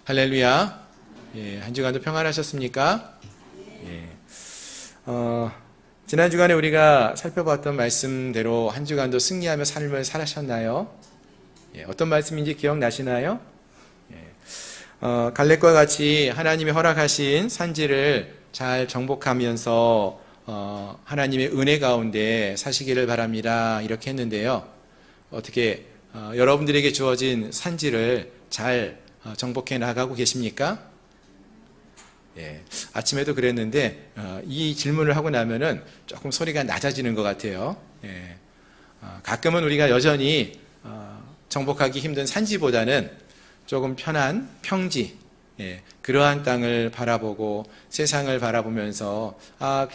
할렐루야. 예, 한 주간도 평안하셨습니까? 예. 지난 주간에 우리가 살펴봤던 말씀대로 한 주간도 승리하며 삶을 살아셨나요? 예, 어떤 말씀인지 기억나시나요? 예. 갈렙과 같이 하나님이 허락하신 산지를 잘 정복하면서 하나님의 은혜 가운데 사시기를 바랍니다. 이렇게 했는데요. 어떻게 여러분들에게 주어진 산지를 잘 정복해 나가고 계십니까? 예, 아침에도 그랬는데 이 질문을 하고 나면은 조금 소리가 낮아지는 것 같아요. 예, 가끔은 우리가 여전히 정복하기 힘든 산지보다는 조금 편한 평지, 예, 그러한 땅을 바라보고 세상을 바라보면서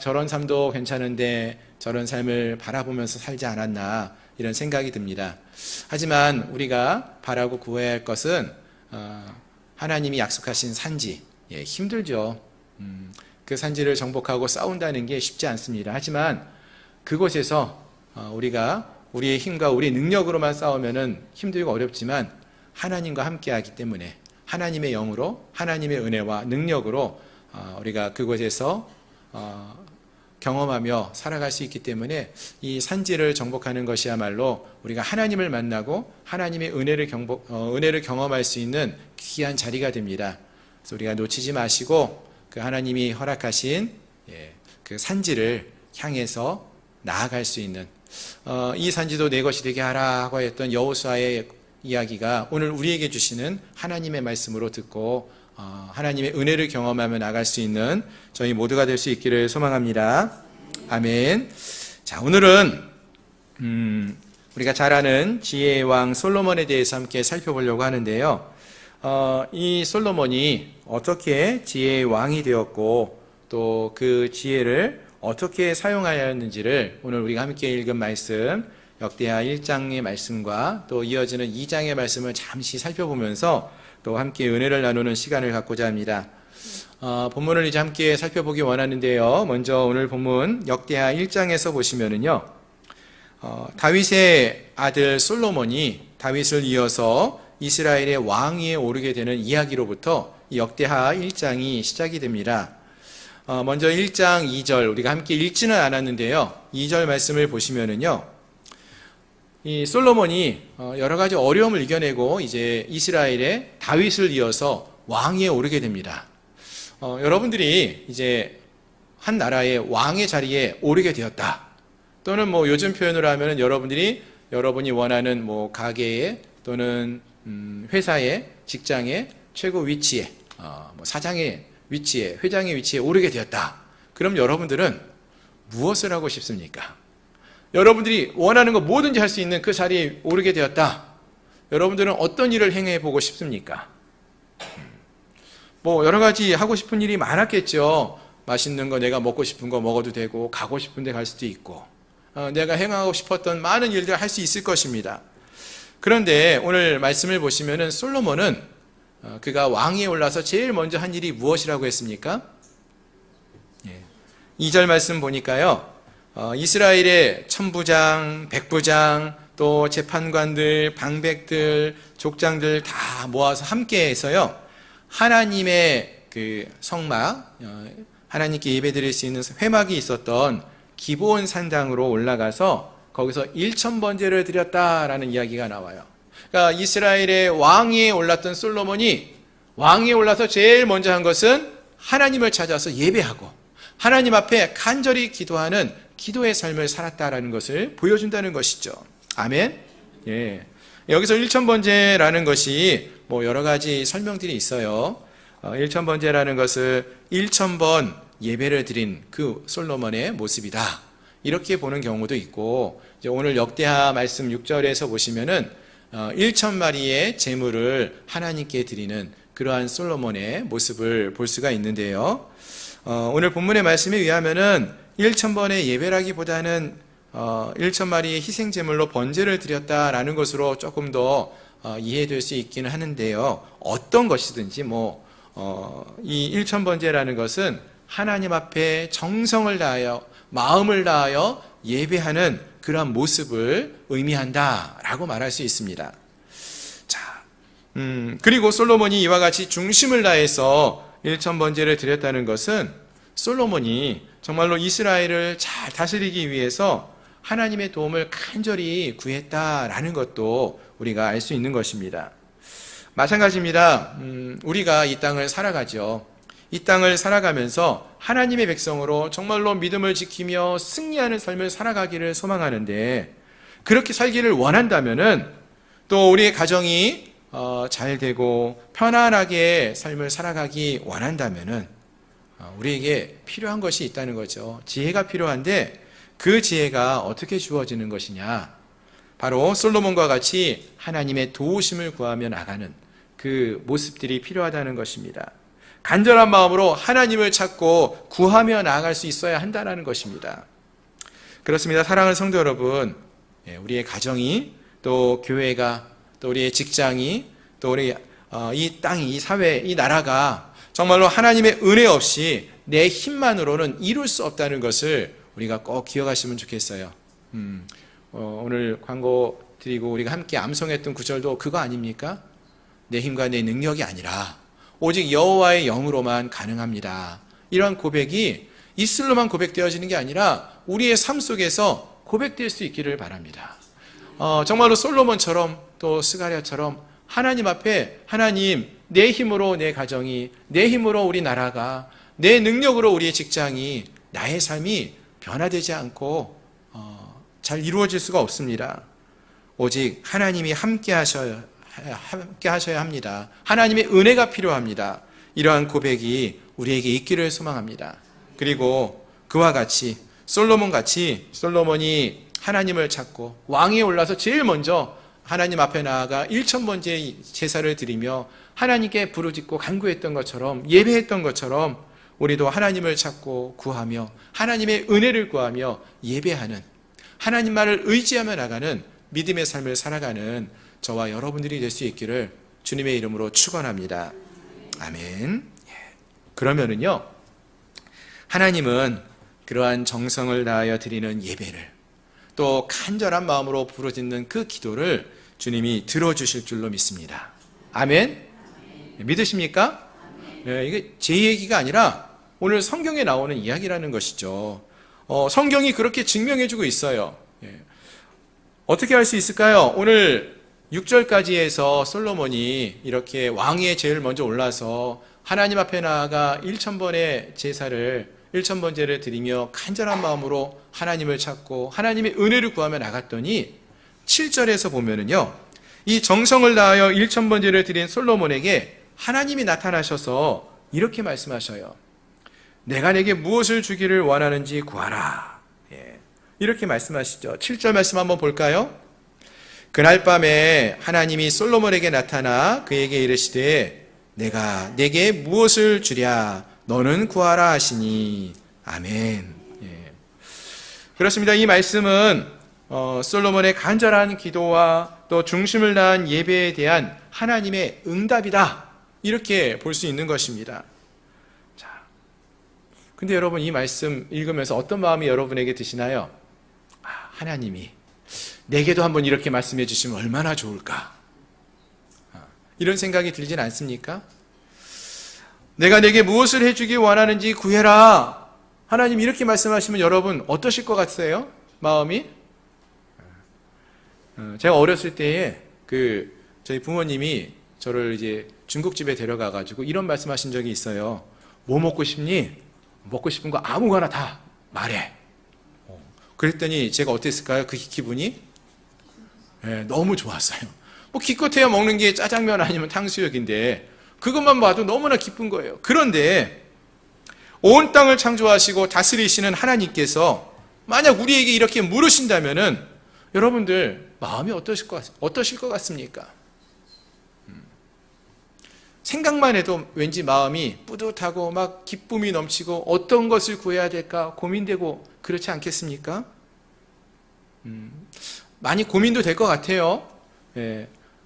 저런 삶도 괜찮은데 저런 삶을 바라보면서 살지 않았나 이런 생각이 듭니다. 하지만 우리가 바라고 구해야 할 것은 하나님이 약속하신 산지, 예, 힘들죠. 그 산지를 정복하고 싸운다는 게 쉽지 않습니다. 하지만 그곳에서 우리가 우리의 힘과 우리 능력으로만 싸우면은 힘들고 어렵지만 하나님과 함께하기 때문에 하나님의 영으로 하나님의 은혜와 능력으로 우리가 그곳에서 경험하며 살아갈 수 있기 때문에 이 산지를 정복하는 것이야말로 우리가 하나님을 만나고 하나님의 은혜를 경험할 수 있는 귀한 자리가 됩니다. 그래서 우리가 놓치지 마시고 그 하나님이 허락하신 그 산지를 향해서 나아갈 수 있는 이 산지도 내 것이 되게 하라고 했던 여호수아의 이야기가 오늘 우리에게 주시는 하나님의 말씀으로 듣고 하나님의 은혜를 경험하며 나갈 수 있는 저희 모두가 될 수 있기를 소망합니다. 아멘. 자, 오늘은 우리가 잘 아는 지혜의 왕 솔로몬에 대해서 함께 살펴보려고 하는데요. 이 솔로몬이 어떻게 지혜의 왕이 되었고 또 그 지혜를 어떻게 사용하였는지를 오늘 우리가 함께 읽은 말씀 역대하 1장의 말씀과 또 이어지는 2장의 말씀을 잠시 살펴보면서 또 함께 은혜를 나누는 시간을 갖고자 합니다. 본문을 이제 함께 살펴보기 원하는데요. 먼저 오늘 본문 역대하 1장에서 보시면은요, 다윗의 아들 솔로몬이 다윗을 이어서 이스라엘의 왕위에 오르게 되는 이야기로부터 역대하 1장이 시작이 됩니다. 먼저 1장 2절 우리가 함께 읽지는 않았는데요. 2절 말씀을 보시면은요, 이 솔로몬이 여러 가지 어려움을 이겨내고 이제 이스라엘의 다윗을 이어서 왕위에 오르게 됩니다. 여러분들이 이제 한 나라의 왕의 자리에 오르게 되었다. 또는 뭐 요즘 표현으로 하면은 여러분이 원하는 뭐 가게에 또는 회사의 직장의 최고 위치에 뭐 사장의 위치에 회장의 위치에 오르게 되었다. 그럼 여러분들은 무엇을 하고 싶습니까? 여러분들이 원하는 거 뭐든지 할 수 있는 그 자리에 오르게 되었다. 여러분들은 어떤 일을 행해 보고 싶습니까? 뭐 여러 가지 하고 싶은 일이 많았겠죠. 맛있는 거 내가 먹고 싶은 거 먹어도 되고 가고 싶은 데 갈 수도 있고 내가 행하고 싶었던 많은 일들을 할 수 있을 것입니다. 그런데 오늘 말씀을 보시면은 솔로몬은 그가 왕위에 올라서 제일 먼저 한 일이 무엇이라고 했습니까? 2절 말씀 보니까요, 이스라엘의 천부장, 백부장, 또 재판관들, 방백들, 족장들 다 모아서 함께해서요, 하나님의 그 성막, 하나님께 예배드릴 수 있는 회막이 있었던 기브온 산당으로 올라가서 거기서 1000번제를 드렸다라는 이야기가 나와요. 그러니까 이스라엘의 왕위에 올랐던 솔로몬이 왕위에 올라서 제일 먼저 한 것은 하나님을 찾아서 예배하고 하나님 앞에 간절히 기도하는 기도의 삶을 살았다라는 것을 보여준다는 것이죠. 아멘. 예. 여기서 1000번제라는 것이 뭐 여러 가지 설명들이 있어요. 1000번제라는 것을 1000번 예배를 드린 그 솔로몬의 모습이다. 이렇게 보는 경우도 있고, 이제 오늘 역대하 말씀 6절에서 보시면은 1000마리의 제물을 하나님께 드리는 그러한 솔로몬의 모습을 볼 수가 있는데요. 오늘 본문의 말씀에 의하면은 1000번의 예배라기보다는 1000마리의 희생제물로 번제를 드렸다라는 것으로 조금 더 이해될 수 있기는 하는데요. 어떤 것이든지 이 1000번제라는 것은 하나님 앞에 정성을 다하여 마음을 다하여 예배하는 그러한 모습을 의미한다라고 말할 수 있습니다. 자, 그리고 솔로몬이 이와 같이 중심을 다해서 1000번제를 드렸다는 것은 솔로몬이 정말로 이스라엘을 잘 다스리기 위해서 하나님의 도움을 간절히 구했다라는 것도 우리가 알 수 있는 것입니다. 마찬가지입니다. 우리가 이 땅을 살아가죠. 이 땅을 살아가면서 하나님의 백성으로 정말로 믿음을 지키며 승리하는 삶을 살아가기를 소망하는데, 그렇게 살기를 원한다면은 또 우리의 가정이 잘 되고 편안하게 삶을 살아가기 원한다면은 우리에게 필요한 것이 있다는 거죠. 지혜가 필요한데 그 지혜가 어떻게 주어지는 것이냐? 바로 솔로몬과 같이 하나님의 도우심을 구하며 나가는 그 모습들이 필요하다는 것입니다. 간절한 마음으로 하나님을 찾고 구하며 나아갈 수 있어야 한다는 것입니다. 그렇습니다. 사랑하는 성도 여러분, 우리의 가정이, 또 교회가, 또 우리의 직장이, 또 우리 이 땅이, 이 사회, 이 나라가 정말로 하나님의 은혜 없이 내 힘만으로는 이룰 수 없다는 것을 우리가 꼭 기억하시면 좋겠어요. 오늘 광고 드리고 우리가 함께 암송했던 구절도 그거 아닙니까? 내 힘과 내 능력이 아니라 오직 여호와의 영으로만 가능합니다. 이러한 고백이 입술로만 고백되어지는 게 아니라 우리의 삶 속에서 고백될 수 있기를 바랍니다. 정말로 솔로몬처럼 또 스가랴처럼 하나님 앞에, 하나님, 내 힘으로 내 가정이, 내 힘으로 우리 나라가, 내 능력으로 우리의 직장이, 나의 삶이 변화되지 않고 잘 이루어질 수가 없습니다. 오직 하나님이 함께 하셔야 합니다. 하나님의 은혜가 필요합니다. 이러한 고백이 우리에게 있기를 소망합니다. 그리고 그와 같이 솔로몬이 하나님을 찾고 왕위에 올라서 제일 먼저 하나님 앞에 나아가 1000번째 제사를 드리며 하나님께 부르짖고 간구했던 것처럼, 예배했던 것처럼 우리도 하나님을 찾고 구하며 하나님의 은혜를 구하며 예배하는, 하나님만을 의지하며 나가는 믿음의 삶을 살아가는 저와 여러분들이 될 수 있기를 주님의 이름으로 축원합니다. 아멘. 그러면은요, 하나님은 그러한 정성을 다하여 드리는 예배를, 또 간절한 마음으로 부르짖는 그 기도를 주님이 들어주실 줄로 믿습니다. 아멘. 믿으십니까? 네, 이게 제 얘기가 아니라 오늘 성경에 나오는 이야기라는 것이죠. 성경이 그렇게 증명해주고 있어요. 어떻게 할 수 있을까요? 오늘 6절까지 해서 솔로몬이 이렇게 왕위에 제일 먼저 올라서 하나님 앞에 나아가 1000번의 제사를, 1000번제를 드리며 간절한 마음으로 하나님을 찾고 하나님의 은혜를 구하며 나갔더니 7절에서 보면은요, 이 정성을 다하여 1000번제를 드린 솔로몬에게 하나님이 나타나셔서 이렇게 말씀하셔요. 내가 내게 무엇을 주기를 원하는지 구하라. 이렇게 말씀하시죠. 7절 말씀 한번 볼까요? 그날 밤에 하나님이 솔로몬에게 나타나 그에게 이르시되 내가 내게 무엇을 주랴 너는 구하라 하시니. 아멘. 그렇습니다. 이 말씀은 솔로몬의 간절한 기도와 또 중심을 다한 예배에 대한 하나님의 응답이다, 이렇게 볼 수 있는 것입니다. 자, 근데 여러분, 이 말씀 읽으면서 어떤 마음이 여러분에게 드시나요? 하나님이 내게도 한번 이렇게 말씀해 주시면 얼마나 좋을까, 이런 생각이 들진 않습니까? 내가 내게 무엇을 해주기 원하는지 구해라, 하나님 이렇게 말씀하시면 여러분 어떠실 것 같으세요? 마음이? 제가 어렸을 때에 저희 부모님이 저를 이제 중국집에 데려가가지고 이런 말씀하신 적이 있어요. 뭐 먹고 싶니? 먹고 싶은 거 아무거나 다 말해. 그랬더니 제가 어땠을까요? 그 기분이? 너무 좋았어요. 뭐 기껏해야 먹는 게 짜장면 아니면 탕수육인데 그것만 봐도 너무나 기쁜 거예요. 그런데 온 땅을 창조하시고 다스리시는 하나님께서 만약 우리에게 이렇게 물으신다면은 여러분들 마음이 어떠실 것 같습니까? 생각만 해도 왠지 마음이 뿌듯하고 막 기쁨이 넘치고 어떤 것을 구해야 될까 고민되고 그렇지 않겠습니까? 많이 고민도 될 것 같아요.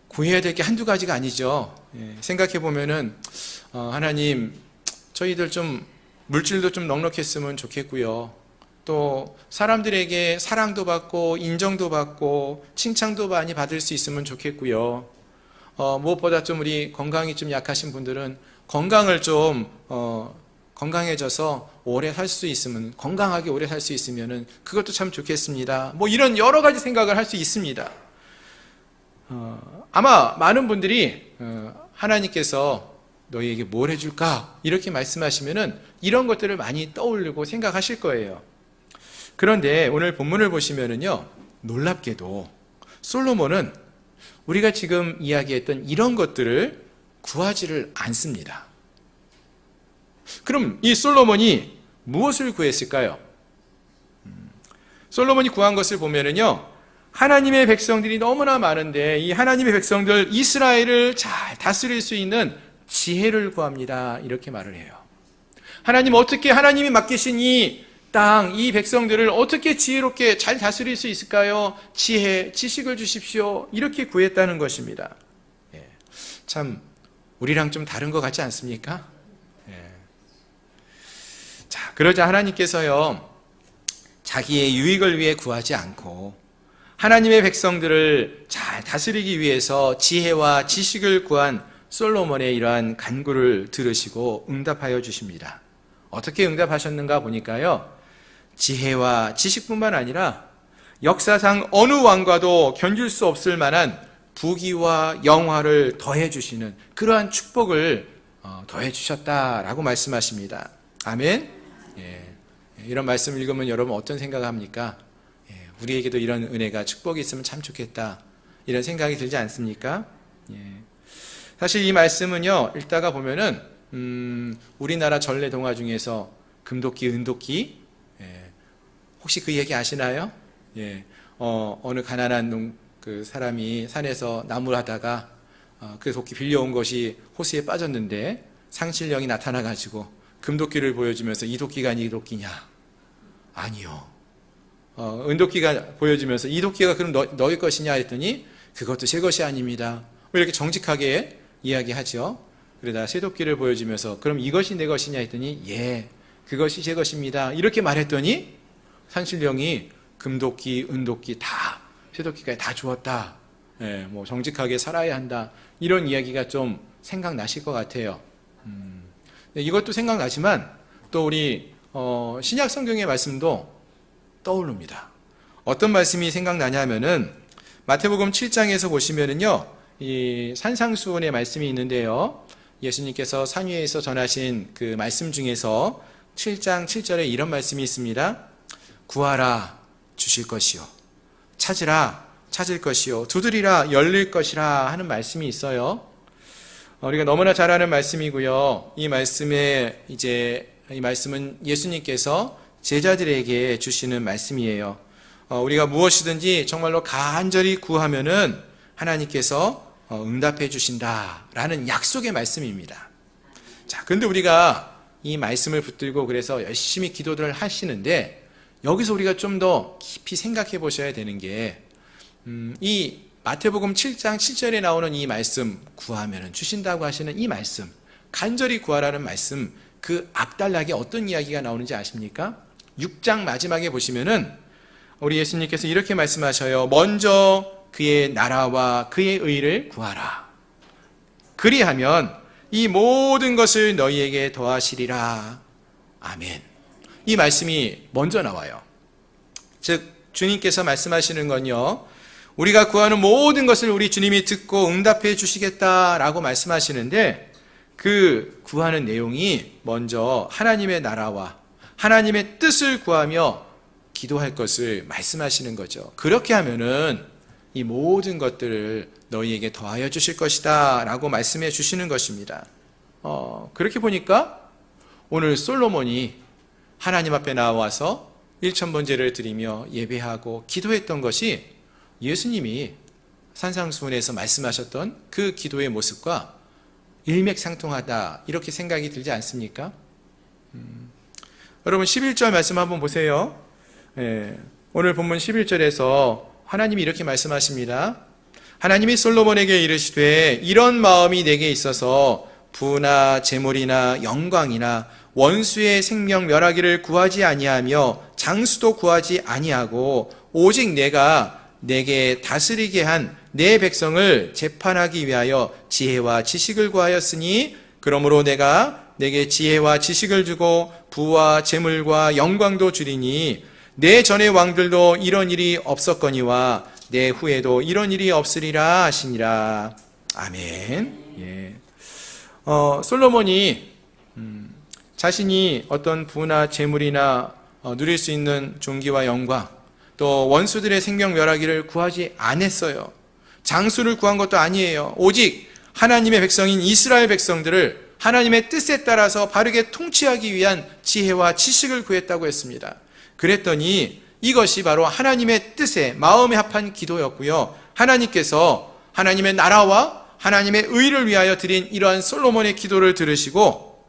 구해야 될 게 한두 가지가 아니죠. 생각해 보면은 하나님, 저희들 좀 물질도 좀 넉넉했으면 좋겠고요. 또 사람들에게 사랑도 받고 인정도 받고 칭찬도 많이 받을 수 있으면 좋겠고요. 무엇보다 좀 우리 건강이 좀 약하신 분들은 건강을 좀 건강해져서 오래 살 수 있으면, 건강하게 오래 살 수 있으면은 그것도 참 좋겠습니다. 뭐 이런 여러 가지 생각을 할 수 있습니다. 아마 많은 분들이 하나님께서 너희에게 뭘 해줄까? 이렇게 말씀하시면은 이런 것들을 많이 떠올리고 생각하실 거예요. 그런데 오늘 본문을 보시면은요, 놀랍게도 솔로몬은 우리가 지금 이야기했던 이런 것들을 구하지를 않습니다. 그럼 이 솔로몬이 무엇을 구했을까요? 솔로몬이 구한 것을 보면은요, 하나님의 백성들이 너무나 많은데 이 하나님의 백성들 이스라엘을 잘 다스릴 수 있는 지혜를 구합니다. 이렇게 말을 해요. 하나님 어떻게, 하나님이 맡기신 이 땅, 이 백성들을 어떻게 지혜롭게 잘 다스릴 수 있을까요? 지혜, 지식을 주십시오. 이렇게 구했다는 것입니다. 참 우리랑 좀 다른 것 같지 않습니까? 자, 그러자 하나님께서요, 자기의 유익을 위해 구하지 않고 하나님의 백성들을 잘 다스리기 위해서 지혜와 지식을 구한 솔로몬의 이러한 간구를 들으시고 응답하여 주십니다. 어떻게 응답하셨는가 보니까요, 지혜와 지식뿐만 아니라 역사상 어느 왕과도 견줄 수 없을 만한 부귀와 영화를 더해 주시는 그러한 축복을 더해 주셨다라고 말씀하십니다. 아멘. 이런 말씀을 읽으면 여러분 어떤 생각합니까? 우리에게도 이런 은혜가, 축복이 있으면 참 좋겠다, 이런 생각이 들지 않습니까? 사실 이 말씀은요, 읽다가 보면은 우리나라 전래 동화 중에서 금도끼, 은도끼, 혹시 그 얘기 아시나요? 어느 가난한 그 사람이 산에서 나무를 하다가 그 도끼 빌려온 것이 호수에 빠졌는데 상신령이 나타나가지고 금도끼를 보여주면서 이 도끼가 이 도끼냐? 아니요. 은도끼가 보여주면서 이 도끼가 그럼 너희 것이냐 했더니 그것도 제 것이 아닙니다. 이렇게 정직하게 이야기하죠. 그러다 새 도끼를 보여주면서 그럼 이것이 내 것이냐 했더니 예, 그것이 제 것입니다. 이렇게 말했더니 산신령이 금도끼, 은도끼 다, 새 도끼까지 다 주었다. 뭐 정직하게 살아야 한다. 이런 이야기가 좀 생각나실 것 같아요. 이것도 생각나지만 또 우리 신약 성경의 말씀도 떠오릅니다. 어떤 말씀이 생각나냐면은 마태복음 7장에서 보시면은요, 이 산상수훈의 말씀이 있는데요, 예수님께서 산 위에서 전하신 그 말씀 중에서 7장 7절에 이런 말씀이 있습니다. 구하라 주실 것이요, 찾으라 찾을 것이요, 두드리라 열릴 것이라 하는 말씀이 있어요. 우리가 너무나 잘 아는 말씀이고요. 이 말씀은 예수님께서 제자들에게 주시는 말씀이에요. 우리가 무엇이든지 정말로 간절히 구하면은 하나님께서 응답해 주신다라는 약속의 말씀입니다. 자, 그런데 우리가 이 말씀을 붙들고 그래서 열심히 기도를 하시는데 여기서 우리가 좀 더 깊이 생각해 보셔야 되는 게, 이 마태복음 7장 7절에 나오는 이 말씀, 구하면 주신다고 하시는 이 말씀, 간절히 구하라는 말씀, 그 앞단락에 어떤 이야기가 나오는지 아십니까? 6장 마지막에 보시면은 우리 예수님께서 이렇게 말씀하셔요. 먼저 그의 나라와 그의 의를 구하라. 그리하면 이 모든 것을 너희에게 더하시리라. 아멘. 이 말씀이 먼저 나와요. 즉 주님께서 말씀하시는 건요, 우리가 구하는 모든 것을 우리 주님이 듣고 응답해 주시겠다라고 말씀하시는데, 그 구하는 내용이 먼저 하나님의 나라와 하나님의 뜻을 구하며 기도할 것을 말씀하시는 거죠. 그렇게 하면은 이 모든 것들을 너희에게 더하여 주실 것이다 라고 말씀해 주시는 것입니다. 그렇게 보니까 오늘 솔로몬이 하나님 앞에 나와서 일천번제를 드리며 예배하고 기도했던 것이 예수님이 산상수훈에서 말씀하셨던 그 기도의 모습과 일맥상통하다, 이렇게 생각이 들지 않습니까? 여러분 11절 말씀 한번 보세요. 오늘 본문 11절에서 하나님이 이렇게 말씀하십니다. 하나님이 솔로몬에게 이르시되 이런 마음이 내게 있어서 부나 재물이나 영광이나 원수의 생명 멸하기를 구하지 아니하며 장수도 구하지 아니하고 오직 내가 내게 다스리게 한 내 백성을 재판하기 위하여 지혜와 지식을 구하였으니 그러므로 내가 내게 지혜와 지식을 주고 부와 재물과 영광도 주리니 내 전의 왕들도 이런 일이 없었거니와 내 후에도 이런 일이 없으리라 하시니라. 아멘. 예. 솔로몬이 자신이 어떤 부나 재물이나 누릴 수 있는 존귀와 영광, 또 원수들의 생명 멸하기를 구하지 않았어요. 장수를 구한 것도 아니에요. 오직 하나님의 백성인 이스라엘 백성들을 하나님의 뜻에 따라서 바르게 통치하기 위한 지혜와 지식을 구했다고 했습니다. 그랬더니 이것이 바로 하나님의 뜻에 마음에 합한 기도였고요. 하나님께서 하나님의 나라와 하나님의 의를 위하여 드린 이러한 솔로몬의 기도를 들으시고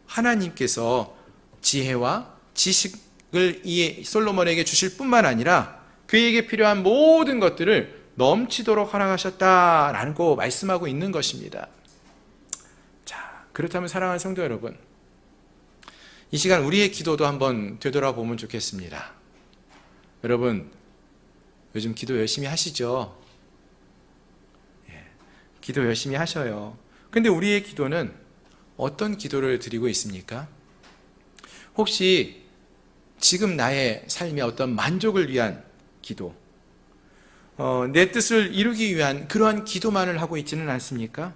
하나님께서 지혜와 지식을 이 솔로몬에게 주실 뿐만 아니라 그에게 필요한 모든 것들을 넘치도록 허락하셨다라고 말씀하고 있는 것입니다. 자, 그렇다면 사랑하는 성도 여러분, 이 시간 우리의 기도도 한번 되돌아보면 좋겠습니다. 여러분, 요즘 기도 열심히 하시죠? 예, 기도 열심히 하셔요. 근데 우리의 기도는 어떤 기도를 드리고 있습니까? 혹시 지금 나의 삶의 어떤 만족을 위한 기도, 내 뜻을 이루기 위한 그러한 기도만을 하고 있지는 않습니까?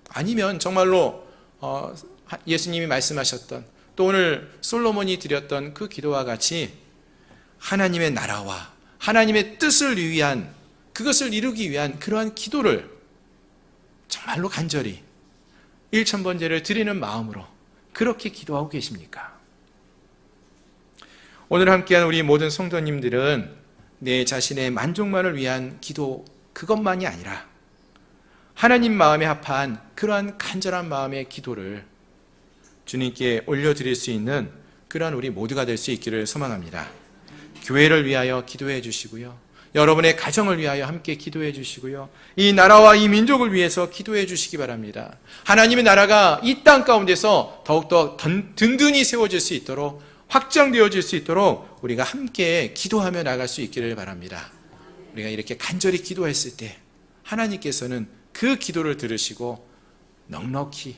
아니면 정말로 예수님이 말씀하셨던 또 오늘 솔로몬이 드렸던 그 기도와 같이 하나님의 나라와 하나님의 뜻을 위한 그것을 이루기 위한 그러한 기도를 정말로 간절히 일천번제를 드리는 마음으로 그렇게 기도하고 계십니까? 오늘 함께한 우리 모든 성도님들은 내 자신의 만족만을 위한 기도 그것만이 아니라 하나님 마음에 합한 그러한 간절한 마음의 기도를 주님께 올려드릴 수 있는 그러한 우리 모두가 될 수 있기를 소망합니다. 교회를 위하여 기도해 주시고요. 여러분의 가정을 위하여 함께 기도해 주시고요. 이 나라와 이 민족을 위해서 기도해 주시기 바랍니다. 하나님의 나라가 이 땅 가운데서 더욱더 든든히 세워질 수 있도록 확장되어질 수 있도록 우리가 함께 기도하며 나갈 수 있기를 바랍니다. 우리가 이렇게 간절히 기도했을 때 하나님께서는 그 기도를 들으시고 넉넉히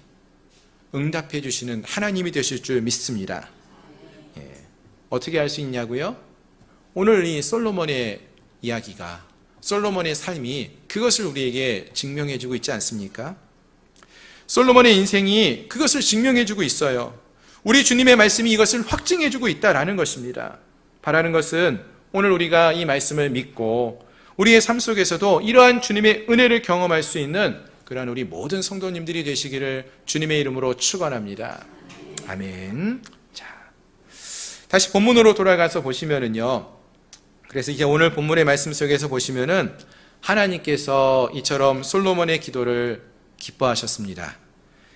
응답해 주시는 하나님이 되실 줄 믿습니다. 예. 어떻게 할 수 있냐고요? 오늘 이 솔로몬의 이야기가, 솔로몬의 삶이 그것을 우리에게 증명해 주고 있지 않습니까? 솔로몬의 인생이 그것을 증명해 주고 있어요. 우리 주님의 말씀이 이것을 확증해 주고 있다라는 것입니다. 바라는 것은 오늘 우리가 이 말씀을 믿고 우리의 삶 속에서도 이러한 주님의 은혜를 경험할 수 있는 그러한 우리 모든 성도님들이 되시기를 주님의 이름으로 축원합니다. 아멘. 자, 다시 본문으로 돌아가서 보시면은요. 그래서 이제 오늘 본문의 말씀 속에서 보시면은 하나님께서 이처럼 솔로몬의 기도를 기뻐하셨습니다.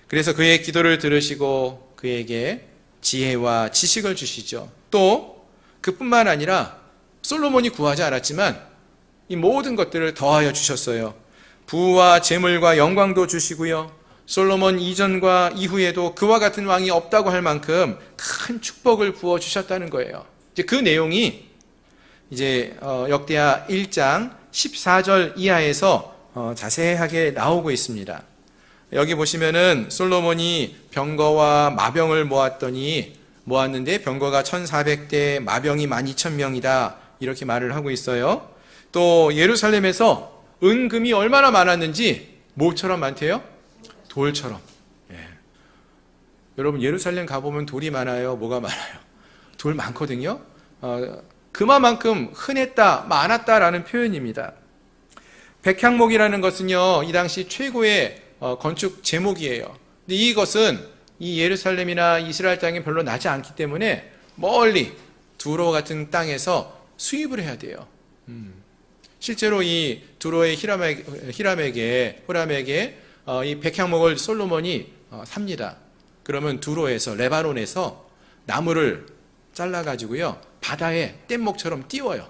그래서 그의 기도를 들으시고 그에게 지혜와 지식을 주시죠. 또 그뿐만 아니라 솔로몬이 구하지 않았지만 이 모든 것들을 더하여 주셨어요. 부와 재물과 영광도 주시고요. 솔로몬 이전과 이후에도 그와 같은 왕이 없다고 할 만큼 큰 축복을 부어 주셨다는 거예요. 이제 그 내용이 이제 역대하 1장 14절 이하에서 자세하게 나오고 있습니다. 여기 보시면은 솔로몬이 병거와 마병을 모았는데 병거가 1,400대, 마병이 12,000명이다 이렇게 말을 하고 있어요. 또 예루살렘에서 은금이 얼마나 많았는지 뭐처럼 많대요? 돌처럼. 예. 여러분 예루살렘 가보면 돌이 많아요? 뭐가 많아요? 돌 많거든요. 그만큼 흔했다, 많았다라는 표현입니다. 백향목이라는 것은요, 이 당시 최고의 건축 제목이에요. 근데 이것은 이 예루살렘이나 이스라엘 땅이 별로 나지 않기 때문에 멀리 두로 같은 땅에서 수입을 해야 돼요. 실제로 이 두로의 호람에게 이 백향목을 솔로몬이 삽니다. 그러면 두로에서 레바논에서 나무를 잘라가지고요 바다에 뗏목처럼 띄워요.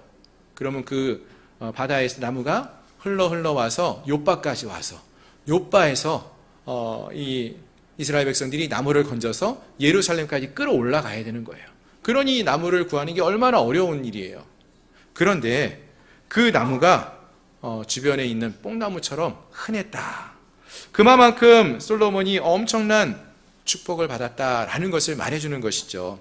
그러면 그 바다에서 나무가 흘러 와서 요바까지 와서 요바에서 이 이스라엘 백성들이 나무를 건져서 예루살렘까지 끌어올라가야 되는 거예요. 그러니 나무를 구하는 게 얼마나 어려운 일이에요. 그런데 그 나무가 주변에 있는 뽕나무처럼 흔했다. 그만큼 솔로몬이 엄청난 축복을 받았다라는 것을 말해주는 것이죠.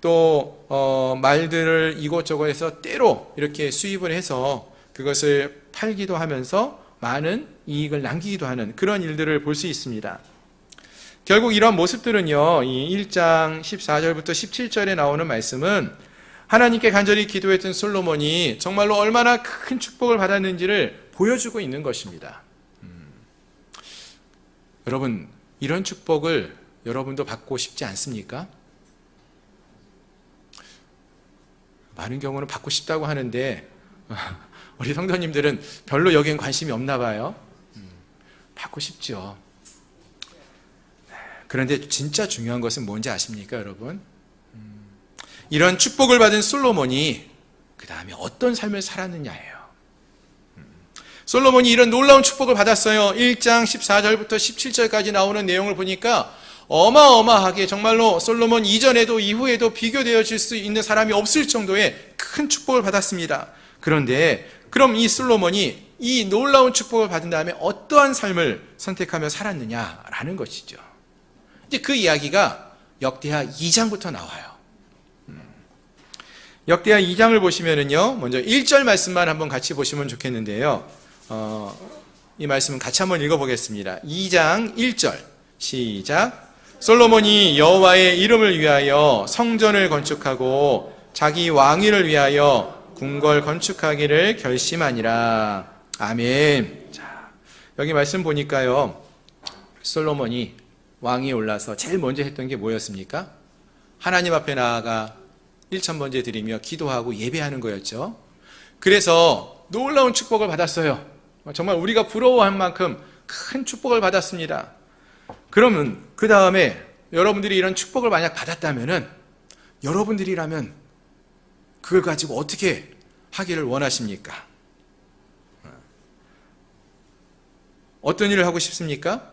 또 말들을 이곳저곳에서 때로 이렇게 수입을 해서 그것을 팔기도 하면서 많은 이익을 남기기도 하는 그런 일들을 볼 수 있습니다. 결국 이런 모습들은요, 이 1장 14절부터 17절에 나오는 말씀은 하나님께 간절히 기도했던 솔로몬이 정말로 얼마나 큰 축복을 받았는지를 보여주고 있는 것입니다. 여러분, 이런 축복을 여러분도 받고 싶지 않습니까? 많은 경우는 받고 싶다고 하는데 우리 성도님들은 별로 여기엔 관심이 없나 봐요. 받고 싶죠. 그런데 진짜 중요한 것은 뭔지 아십니까, 여러분? 이런 축복을 받은 솔로몬이 그 다음에 어떤 삶을 살았느냐예요. 솔로몬이 이런 놀라운 축복을 받았어요. 1장 14절부터 17절까지 나오는 내용을 보니까 어마어마하게 정말로 솔로몬 이전에도 이후에도 비교되어질 수 있는 사람이 없을 정도의 큰 축복을 받았습니다. 그런데 그럼 이 솔로몬이 이 놀라운 축복을 받은 다음에 어떠한 삶을 선택하며 살았느냐라는 것이죠. 이제 그 이야기가 역대하 2장부터 나와요. 역대하 2장을 보시면은요, 먼저 1절 말씀만 한번 같이 보시면 좋겠는데요. 이 말씀은 같이 한번 읽어보겠습니다. 2장 1절 시작. 솔로몬이 여호와의 이름을 위하여 성전을 건축하고 자기 왕위를 위하여 궁궐 건축하기를 결심하니라. 아멘. 자, 여기 말씀 보니까요, 솔로몬이 왕위에 올라서 제일 먼저 했던 게 뭐였습니까? 하나님 앞에 나아가 1,000번째 드리며 기도하고 예배하는 거였죠. 그래서 놀라운 축복을 받았어요. 정말 우리가 부러워할 만큼 큰 축복을 받았습니다. 그러면 그 다음에 여러분들이 이런 축복을 만약 받았다면은 여러분들이라면 그걸 가지고 어떻게 하기를 원하십니까? 어떤 일을 하고 싶습니까?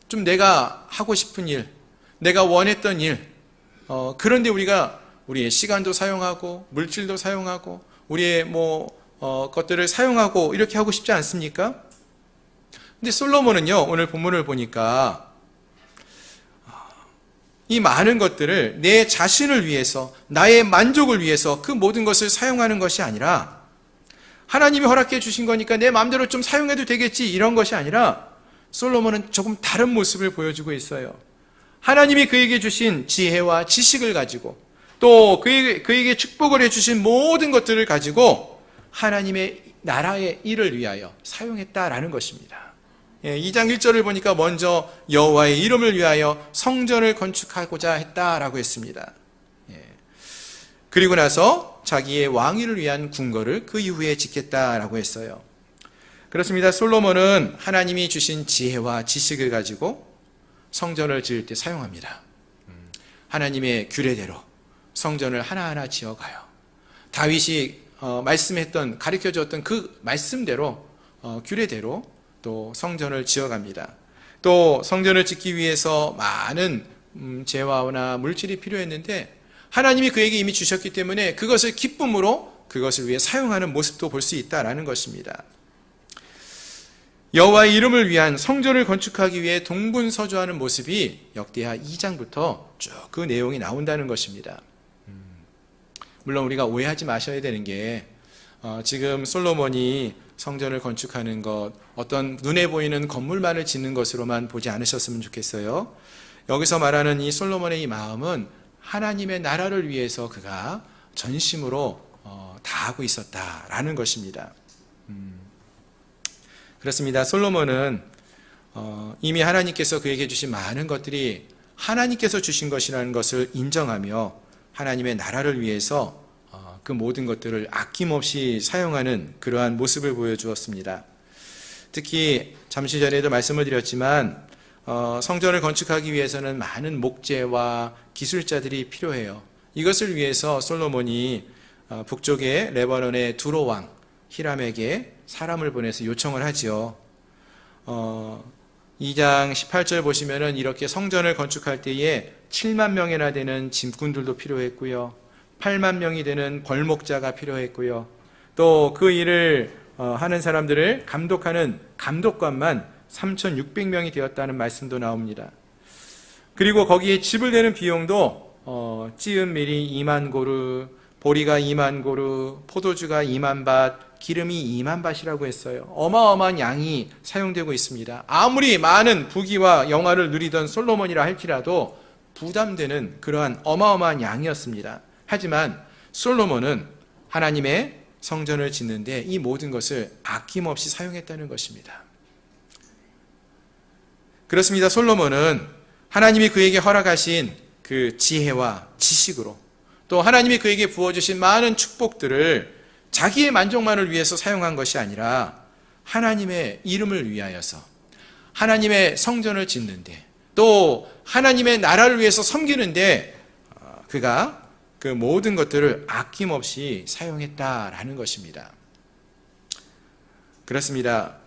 좀 내가 하고 싶은 일, 내가 원했던 일, 그런데 우리의 시간도 사용하고 물질도 사용하고 우리의 것들을 사용하고 이렇게 하고 싶지 않습니까? 근데 솔로몬은요, 오늘 본문을 보니까 이 많은 것들을 내 자신을 위해서, 나의 만족을 위해서 그 모든 것을 사용하는 것이 아니라 하나님이 허락해 주신 거니까 내 마음대로 좀 사용해도 되겠지, 이런 것이 아니라 솔로몬은 조금 다른 모습을 보여주고 있어요. 하나님이 그에게 주신 지혜와 지식을 가지고 또 그에게 축복을 해주신 모든 것들을 가지고 하나님의 나라의 일을 위하여 사용했다라는 것입니다. 2장 1절을 보니까 먼저 여호와의 이름을 위하여 성전을 건축하고자 했다라고 했습니다. 그리고 나서 자기의 왕위를 위한 궁궐을 그 이후에 짓겠다라고 했어요. 그렇습니다. 솔로몬은 하나님이 주신 지혜와 지식을 가지고 성전을 지을 때 사용합니다. 하나님의 규례대로 성전을 하나하나 지어가요. 다윗이 말씀했던, 가르쳐줬던 그 말씀대로, 규례대로 또 성전을 지어갑니다. 또 성전을 짓기 위해서 많은 재화나 물질이 필요했는데 하나님이 그에게 이미 주셨기 때문에 그것을 기쁨으로 그것을 위해 사용하는 모습도 볼 수 있다라는 것입니다. 여호와의 이름을 위한 성전을 건축하기 위해 동분서주하는 모습이 역대하 2장부터 쭉 그 내용이 나온다는 것입니다. 물론 우리가 오해하지 마셔야 되는 게 지금 솔로몬이 성전을 건축하는 것, 어떤 눈에 보이는 건물만을 짓는 것으로만 보지 않으셨으면 좋겠어요. 여기서 말하는 이 솔로몬의 이 마음은 하나님의 나라를 위해서 그가 전심으로 다하고 있었다라는 것입니다. 그렇습니다. 솔로몬은 이미 하나님께서 그에게 주신 많은 것들이 하나님께서 주신 것이라는 것을 인정하며 하나님의 나라를 위해서 그 모든 것들을 아낌없이 사용하는 그러한 모습을 보여주었습니다. 특히 잠시 전에도 말씀을 드렸지만 성전을 건축하기 위해서는 많은 목재와 기술자들이 필요해요. 이것을 위해서 솔로몬이 북쪽의 레바논의 두로 왕 히람에게 사람을 보내서 요청을 하지요. 2장 18절 보시면은 이렇게 성전을 건축할 때에 7만 명이나 되는 짐꾼들도 필요했고요. 8만 명이 되는 벌목자가 필요했고요. 또 그 일을 하는 사람들을 감독하는 감독관만 3,600명이 되었다는 말씀도 나옵니다. 그리고 거기에 집을 내는 비용도 찌은 밀이 2만 고르, 보리가 2만 고르, 포도주가 2만 밭, 기름이 2만 밭이라고 했어요. 어마어마한 양이 사용되고 있습니다. 아무리 많은 부귀와 영화를 누리던 솔로몬이라 할지라도 부담되는 그러한 어마어마한 양이었습니다. 하지만 솔로몬은 하나님의 성전을 짓는데 이 모든 것을 아낌없이 사용했다는 것입니다. 그렇습니다. 솔로몬은 하나님이 그에게 허락하신 그 지혜와 지식으로 또 하나님이 그에게 부어주신 많은 축복들을 자기의 만족만을 위해서 사용한 것이 아니라 하나님의 이름을 위하여서 하나님의 성전을 짓는데 또 하나님의 나라를 위해서 섬기는데 그가 그 모든 것들을 아낌없이 사용했다라는 것입니다. 그렇습니다.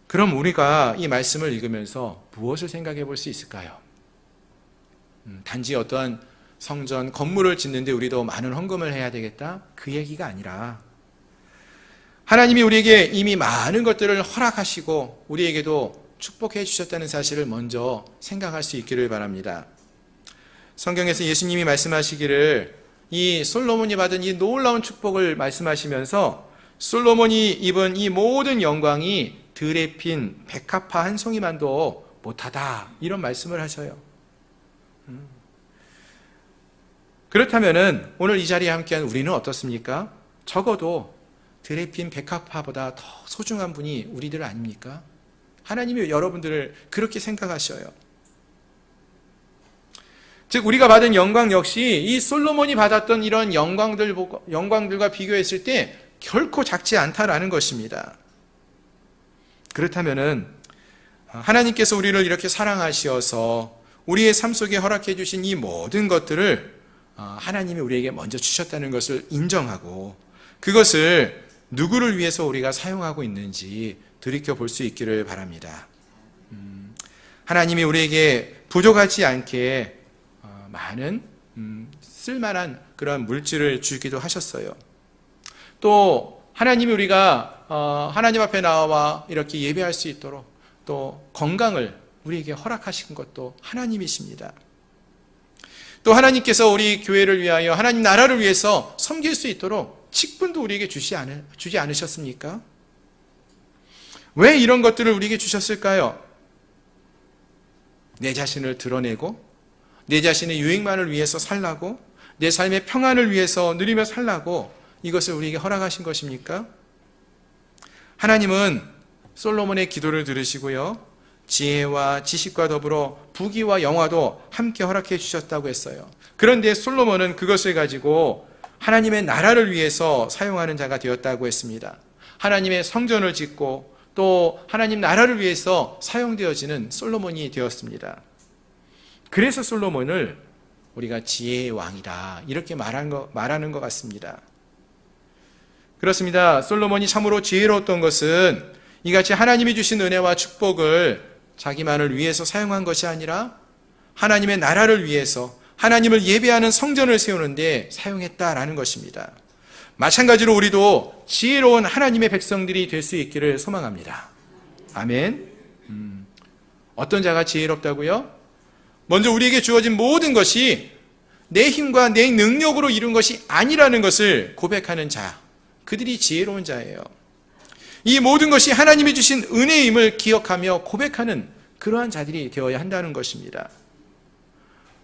그럼 우리가 이 말씀을 읽으면서 무엇을 생각해 볼 수 있을까요? 단지 어떤 성전, 건물을 짓는데 우리도 많은 헌금을 해야 되겠다? 그 얘기가 아니라 하나님이 우리에게 이미 많은 것들을 허락하시고 우리에게도 축복해 주셨다는 사실을 먼저 생각할 수 있기를 바랍니다. 성경에서 예수님이 말씀하시기를 이 솔로몬이 받은 이 놀라운 축복을 말씀하시면서 솔로몬이 입은 이 모든 영광이 들에 핀 백합화 한 송이만도 못하다 이런 말씀을 하셔요. 그렇다면은 오늘 이 자리에 함께한 우리는 어떻습니까? 적어도 들에 핀 백합화보다 더 소중한 분이 우리들 아닙니까? 하나님이 여러분들을 그렇게 생각하셔요. 즉 우리가 받은 영광 역시 이 솔로몬이 받았던 이런 영광들과 비교했을 때 결코 작지 않다라는 것입니다. 그렇다면은 하나님께서 우리를 이렇게 사랑하시어서 우리의 삶 속에 허락해 주신 이 모든 것들을 하나님이 우리에게 먼저 주셨다는 것을 인정하고 그것을 누구를 위해서 우리가 사용하고 있는지 돌이켜볼 수 있기를 바랍니다. 하나님이 우리에게 부족하지 않게 많은 쓸만한 그런 물질을 주기도 하셨어요. 또 하나님이 우리가 하나님 앞에 나와 이렇게 예배할 수 있도록 또 건강을 우리에게 허락하신 것도 하나님이십니다. 또 하나님께서 우리 교회를 위하여 하나님 나라를 위해서 섬길 수 있도록 직분도 우리에게 주지 않으셨습니까? 왜 이런 것들을 우리에게 주셨을까요? 내 자신을 드러내고 내 자신의 유익만을 위해서 살라고 내 삶의 평안을 위해서 누리며 살라고 이것을 우리에게 허락하신 것입니까? 하나님은 솔로몬의 기도를 들으시고요. 지혜와 지식과 더불어 부귀와 영화도 함께 허락해 주셨다고 했어요. 그런데 솔로몬은 그것을 가지고 하나님의 나라를 위해서 사용하는 자가 되었다고 했습니다. 하나님의 성전을 짓고 또 하나님 나라를 위해서 사용되어지는 솔로몬이 되었습니다. 그래서 솔로몬을 우리가 지혜의 왕이다 이렇게 말하는 것 같습니다. 그렇습니다. 솔로몬이 참으로 지혜로웠던 것은 이같이 하나님이 주신 은혜와 축복을 자기만을 위해서 사용한 것이 아니라 하나님의 나라를 위해서 하나님을 예배하는 성전을 세우는데 사용했다라는 것입니다. 마찬가지로 우리도 지혜로운 하나님의 백성들이 될 수 있기를 소망합니다. 아멘. 어떤 자가 지혜롭다고요? 먼저 우리에게 주어진 모든 것이 내 힘과 내 능력으로 이룬 것이 아니라는 것을 고백하는 자, 그들이 지혜로운 자예요. 이 모든 것이 하나님이 주신 은혜임을 기억하며 고백하는 그러한 자들이 되어야 한다는 것입니다.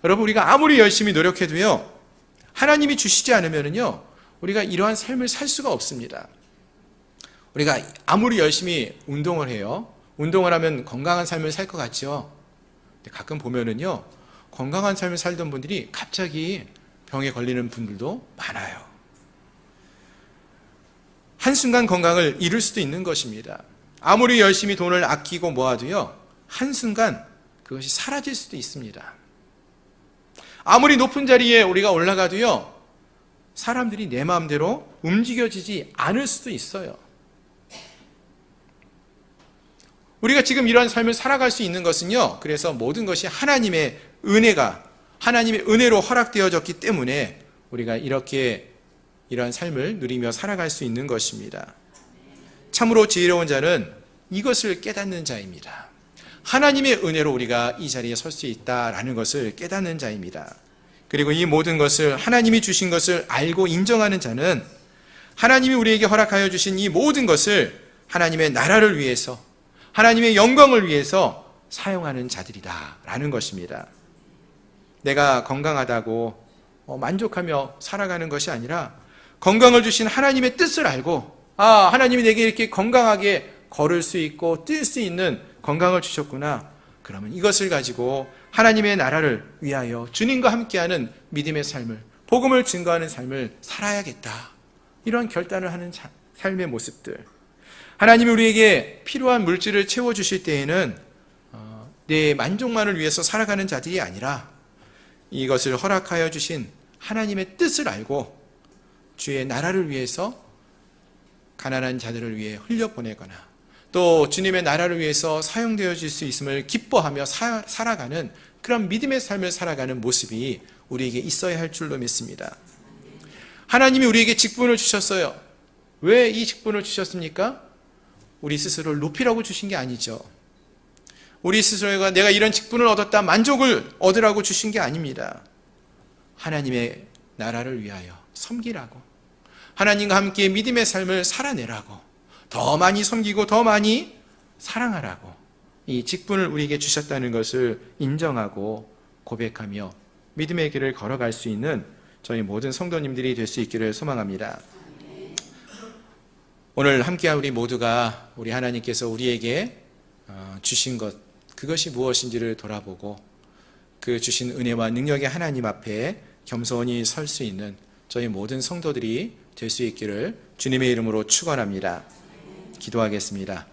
여러분, 우리가 아무리 열심히 노력해도요, 하나님이 주시지 않으면요, 우리가 이러한 삶을 살 수가 없습니다. 우리가 아무리 열심히 운동을 해요, 운동을 하면 건강한 삶을 살 것 같죠? 근데 가끔 보면은요, 건강한 삶을 살던 분들이 갑자기 병에 걸리는 분들도 많아요. 한순간 건강을 잃을 수도 있는 것입니다. 아무리 열심히 돈을 아끼고 모아도요, 한순간 그것이 사라질 수도 있습니다. 아무리 높은 자리에 우리가 올라가도요, 사람들이 내 마음대로 움직여지지 않을 수도 있어요. 우리가 지금 이러한 삶을 살아갈 수 있는 것은요, 그래서 모든 것이 하나님의 은혜로 허락되어졌기 때문에 우리가 이러한 삶을 누리며 살아갈 수 있는 것입니다. 참으로 지혜로운 자는 이것을 깨닫는 자입니다. 하나님의 은혜로 우리가 이 자리에 설 수 있다라는 것을 깨닫는 자입니다. 그리고 이 모든 것을 하나님이 주신 것을 알고 인정하는 자는 하나님이 우리에게 허락하여 주신 이 모든 것을 하나님의 나라를 위해서, 하나님의 영광을 위해서 사용하는 자들이다라는 것입니다. 내가 건강하다고 만족하며 살아가는 것이 아니라 건강을 주신 하나님의 뜻을 알고, 하나님이 내게 이렇게 건강하게 걸을 수 있고 뛸 수 있는 건강을 주셨구나. 그러면 이것을 가지고 하나님의 나라를 위하여 주님과 함께하는 믿음의 삶을, 복음을 증거하는 삶을 살아야겠다. 이런 결단을 하는 삶의 모습들. 하나님이 우리에게 필요한 물질을 채워주실 때에는 내 만족만을 위해서 살아가는 자들이 아니라 이것을 허락하여 주신 하나님의 뜻을 알고 주의 나라를 위해서 가난한 자들을 위해 흘려보내거나 또 주님의 나라를 위해서 사용되어질 수 있음을 기뻐하며 살아가는 그런 믿음의 삶을 살아가는 모습이 우리에게 있어야 할 줄로 믿습니다. 하나님이 우리에게 직분을 주셨어요. 왜 이 직분을 주셨습니까? 우리 스스로를 높이라고 주신 게 아니죠. 우리 스스로가 내가 이런 직분을 얻었다 만족을 얻으라고 주신 게 아닙니다. 하나님의 나라를 위하여 섬기라고, 하나님과 함께 믿음의 삶을 살아내라고, 더 많이 섬기고 더 많이 사랑하라고 이 직분을 우리에게 주셨다는 것을 인정하고 고백하며 믿음의 길을 걸어갈 수 있는 저희 모든 성도님들이 될 수 있기를 소망합니다. 오늘 함께한 우리 모두가 우리 하나님께서 우리에게 주신 것, 그것이 무엇인지를 돌아보고 그 주신 은혜와 능력의 하나님 앞에 겸손히 설 수 있는 저희 모든 성도들이 될 수 있기를 주님의 이름으로 축원합니다. 기도하겠습니다.